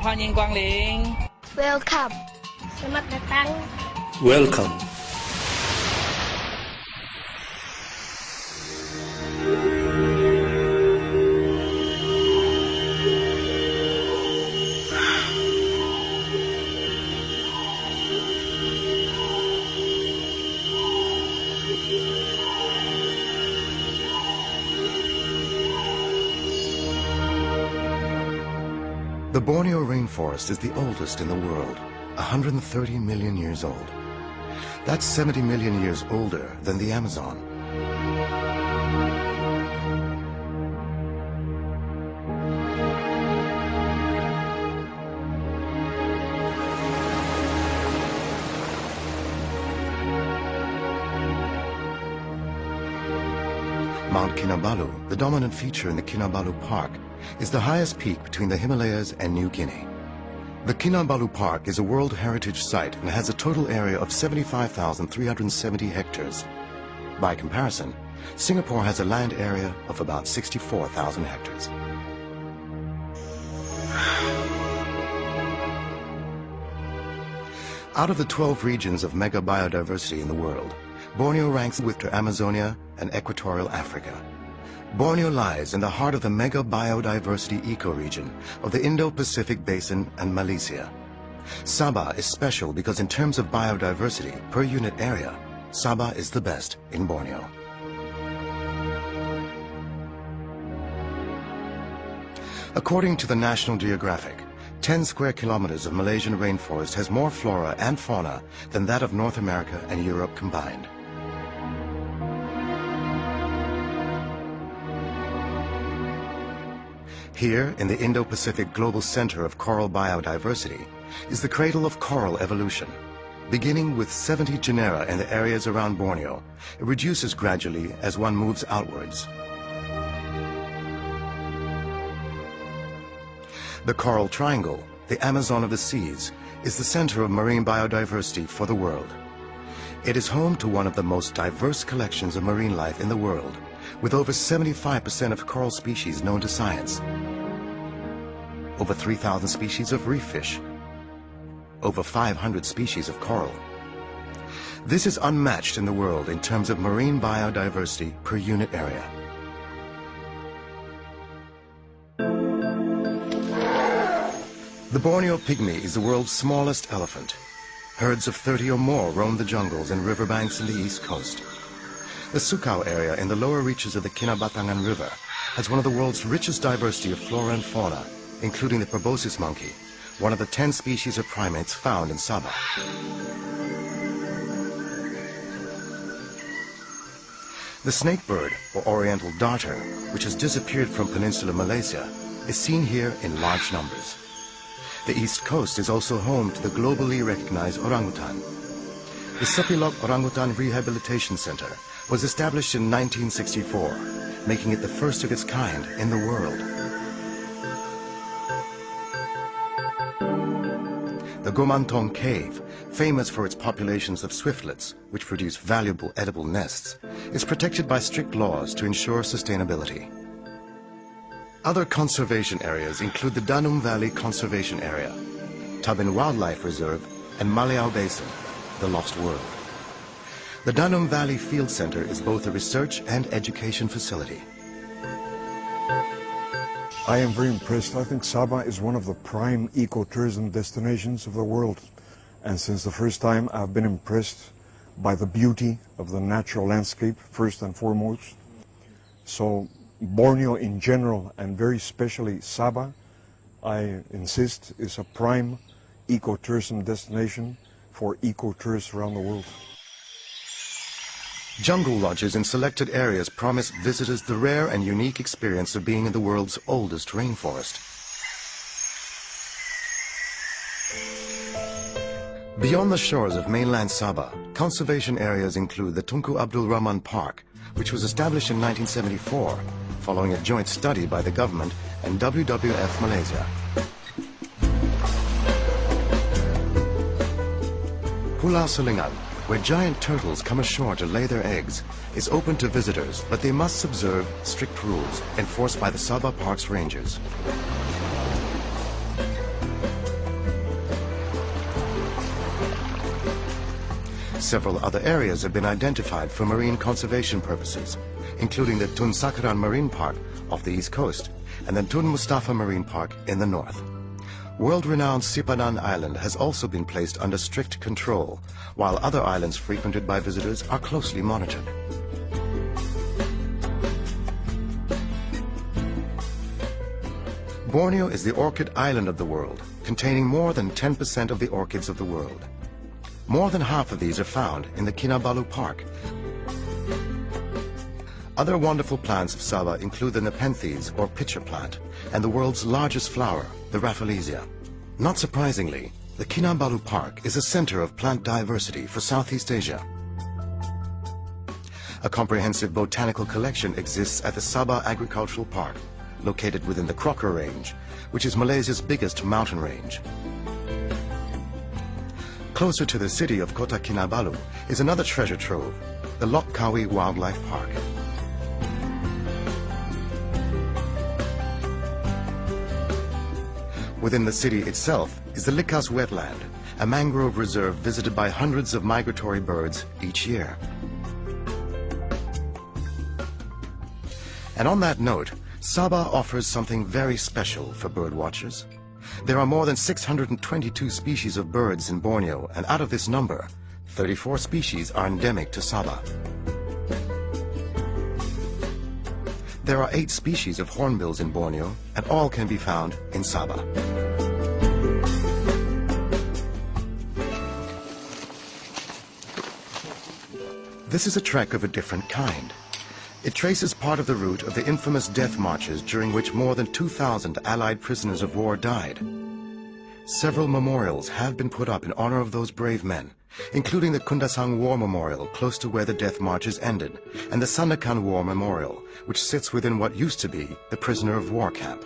欢迎光临。 Welcome. Selamat datang. Welcome. The Borneo rainforest is the oldest in the world, 130 million years old. That's 70 million years older than the Amazon. Mount Kinabalu, the dominant feature in the Kinabalu Park, is the highest peak between the Himalayas and New Guinea. The Kinabalu Park is a World Heritage Site and has a total area of 75,370 hectares. By comparison, Singapore has a land area of about 64,000 hectares. Out of the 12 regions of mega biodiversity in the world, Borneo ranks with Amazonia and Equatorial Africa. Borneo lies in the heart of the mega biodiversity ecoregion of the Indo-Pacific Basin and Malaysia. Sabah is special because in terms of biodiversity per unit area, Sabah is the best in Borneo. According to the National Geographic, 10 square kilometers of Malaysian rainforest has more flora and fauna than that of North America and Europe combined. Here, in the Indo-Pacific Global Center of Coral Biodiversity, is the cradle of coral evolution. Beginning with 70 genera in the areas around Borneo, it reduces gradually as one moves outwards. The Coral Triangle, the Amazon of the seas, is the center of marine biodiversity for the world. It is home to one of the most diverse collections of marine life in the world, with over 75% of coral species known to science, over 3,000 species of reef fish, over 500 species of coral. This is unmatched in the world in terms of marine biodiversity per unit area. The Borneo pygmy is the world's smallest elephant. Herds of 30 or more roam the jungles and riverbanks in the east coast. The Sukau area in the lower reaches of the Kinabatangan River has one of the world's richest diversity of flora and fauna, including the proboscis monkey, one of the 10 species of primates found in Sabah. The snakebird, or oriental darter, which has disappeared from Peninsular Malaysia, is seen here in large numbers. The east coast is also home to the globally recognized orangutan. The Sepilok Orangutan Rehabilitation Center was established in 1964, making it the first of its kind in the world. The Gomantong Cave, famous for its populations of swiftlets, which produce valuable edible nests, is protected by strict laws to ensure sustainability. Other conservation areas include the Danum Valley Conservation Area, Tabin Wildlife Reserve, and Maliao Basin, the Lost World. The Danum Valley Field Center is both a research and education facility. I am very impressed. I think Sabah is one of the prime ecotourism destinations of the world. And since the first time, I've been impressed by the beauty of the natural landscape, first and foremost. So Borneo in general, and very especially Sabah, I insist, is a prime ecotourism destination for ecotourists around the world. Jungle lodges in selected areas promise visitors the rare and unique experience of being in the world's oldest rainforest. Beyond the shores of mainland Sabah, conservation areas include the Tunku Abdul Rahman Park, which was established in 1974, following a joint study by the government and WWF Malaysia. Pulau Selingan, where giant turtles come ashore to lay their eggs, is open to visitors, but they must observe strict rules enforced by the Sabah Park's rangers. Several other areas have been identified for marine conservation purposes, including the Tun Sakaran Marine Park off the east coast and the Tun Mustafa Marine Park in the north. World-renowned Sipadan Island has also been placed under strict control, while other islands frequented by visitors are closely monitored. Borneo is the orchid island of the world, containing more than 10% of the orchids of the world. More than half of these are found in the Kinabalu Park. Other wonderful plants of Sabah include the Nepenthes, or pitcher plant, and the world's largest flower, the Rafflesia. Not surprisingly, the Kinabalu Park is a center of plant diversity for Southeast Asia. A comprehensive botanical collection exists at the Sabah Agricultural Park, located within the Crocker Range, which is Malaysia's biggest mountain range. Closer to the city of Kota Kinabalu is another treasure trove, the Lok Kawi Wildlife Park. Within the city itself is the Likas wetland, a mangrove reserve visited by hundreds of migratory birds each year. And on that note, Sabah offers something very special for bird watchers. There are more than 622 species of birds in Borneo, and out of this number, 34 species are endemic to Sabah. There are 8 species of hornbills in Borneo, and all can be found in Sabah. This is a trek of a different kind. It traces part of the route of the infamous death marches during which more than 2,000 Allied prisoners of war died. Several memorials have been put up in honor of those brave men, including the Kundasang War Memorial close to where the death marches ended, and the Sandakan War Memorial, which sits within what used to be the prisoner of war camp.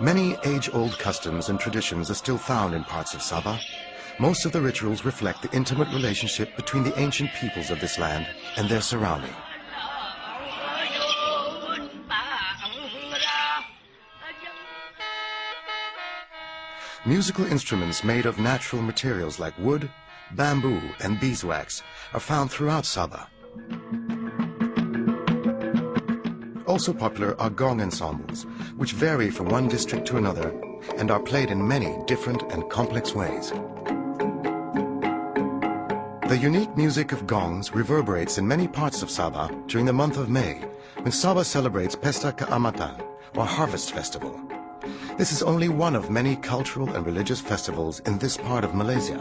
Many age-old customs and traditions are still found in parts of Sabah. Most of the rituals reflect the intimate relationship between the ancient peoples of this land and their surrounding. Musical instruments made of natural materials like wood, bamboo, and beeswax are found throughout Sabah. Also popular are gong ensembles, which vary from one district to another and are played in many different and complex ways. The unique music of gongs reverberates in many parts of Sabah during the month of May, when Sabah celebrates Pesta Keamatan, or Harvest Festival. This is only one of many cultural and religious festivals in this part of Malaysia.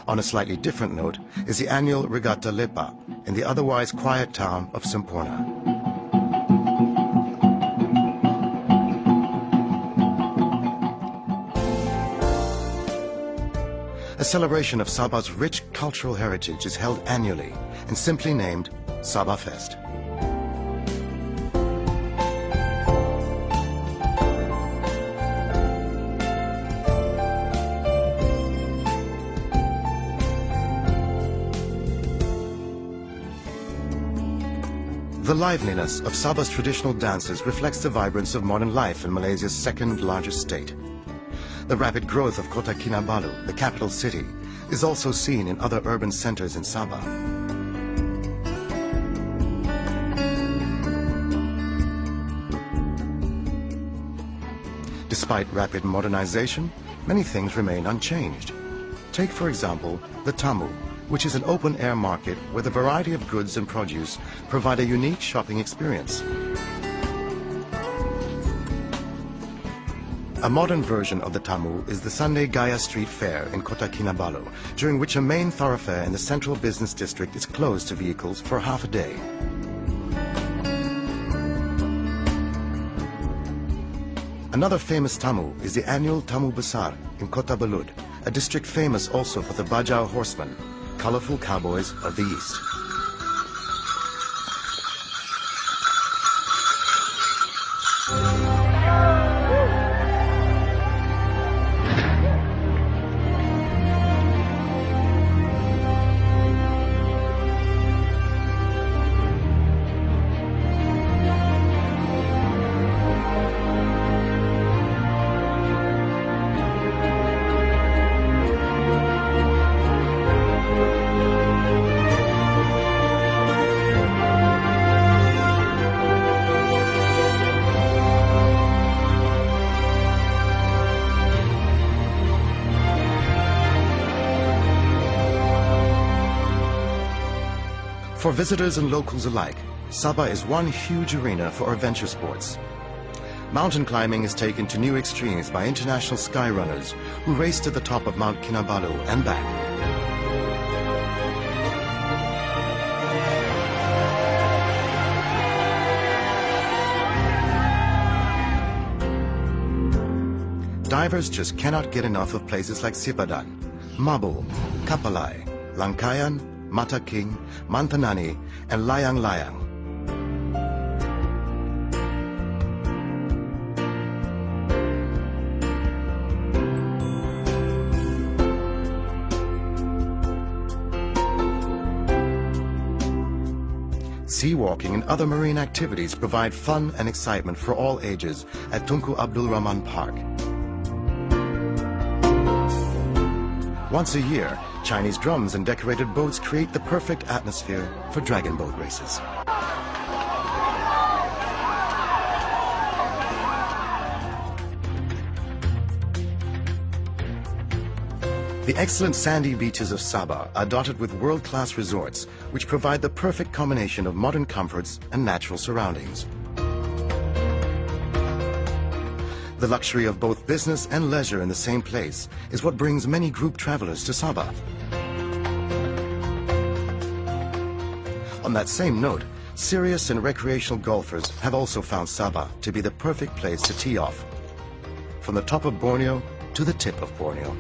On a slightly different note is the annual Regatta Lepa in the otherwise quiet town of Semporna. A celebration of Sabah's rich cultural heritage is held annually and simply named Sabah Fest. The liveliness of Sabah's traditional dances reflects the vibrance of modern life in Malaysia's second largest state. The rapid growth of Kota Kinabalu, the capital city, is also seen in other urban centers in Sabah. Despite rapid modernization, many things remain unchanged. Take, for example, the Tamu, which is an open-air market where the variety of goods and produce provide a unique shopping experience. A modern version of the Tamu is the Sunday Gaya Street Fair in Kota Kinabalu, during which a main thoroughfare in the central business district is closed to vehicles for half a day. Another famous Tamu is the annual Tamu Besar in Kota Belud, a district famous also for the Bajau horsemen, colorful cowboys of the East. For visitors and locals alike, Sabah is one huge arena for adventure sports. Mountain climbing is taken to new extremes by international skyrunners who race to the top of Mount Kinabalu and back. Divers just cannot get enough of places like Sipadan, Mabul, Kapalai, Langkayan, Mata King, Mantanani, and Layang-Layang. Sea walking and other marine activities provide fun and excitement for all ages at Tunku Abdul Rahman Park. Once a year, Chinese drums and decorated boats create the perfect atmosphere for dragon boat races. The excellent sandy beaches of Sabah are dotted with world-class resorts, which provide the perfect combination of modern comforts and natural surroundings. The luxury of both business and leisure in the same place is what brings many group travelers to Sabah. On that same note, serious and recreational golfers have also found Sabah to be the perfect place to tee off, from the top of Borneo to the tip of Borneo.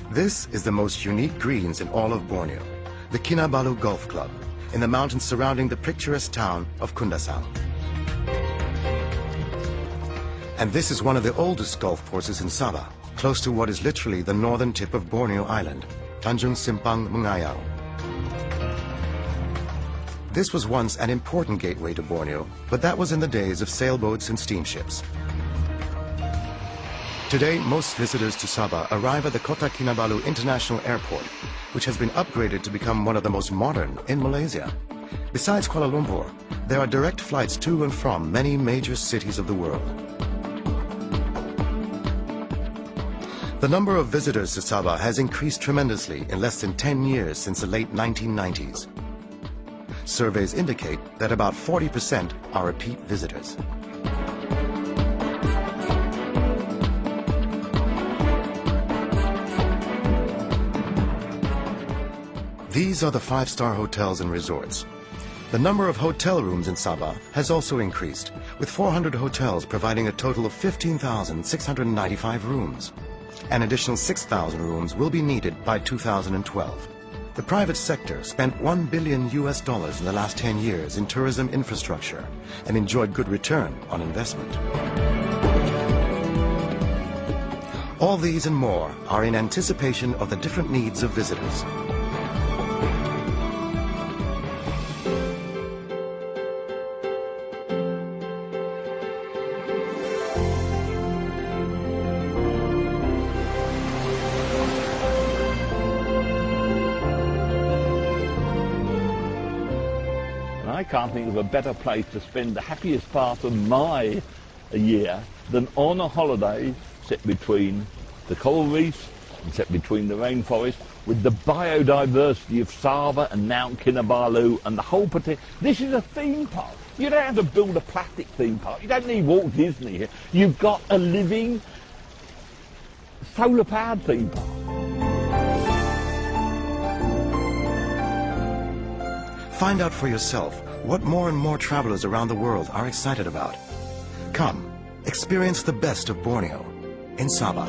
This is the most unique greens in all of Borneo, the Kinabalu Golf Club, in the mountains surrounding the picturesque town of Kundasang. And this is one of the oldest golf courses in Sabah, close to what is literally the northern tip of Borneo Island, Tanjung Simpang Mengayau. This was once an important gateway to Borneo, but that was in the days of sailboats and steamships. Today, most visitors to Sabah arrive at the Kota Kinabalu International Airport, which has been upgraded to become one of the most modern in Malaysia. Besides Kuala Lumpur, there are direct flights to and from many major cities of the world. The number of visitors to Sabah has increased tremendously in less than 10 years since the late 1990s. Surveys indicate that about 40% are repeat visitors. These are the five-star hotels and resorts. The number of hotel rooms in Sabah has also increased, with 400 hotels providing a total of 15,695 rooms. An additional 6,000 rooms will be needed by 2012. The private sector spent $1 billion in the last 10 years in tourism infrastructure and enjoyed good return on investment. All these and more are in anticipation of the different needs of visitors. I can't think of a better place to spend the happiest part of my year than on a holiday set between the coral reefs and set between the rainforest with the biodiversity of Sabah and Mount Kinabalu and the whole particular. This is a theme park. You don't have to build a plastic theme park. You don't need Walt Disney here. You've got a living solar-powered theme park. Find out for yourself what more and more travelers around the world are excited about. Come, experience the best of Borneo in Sabah.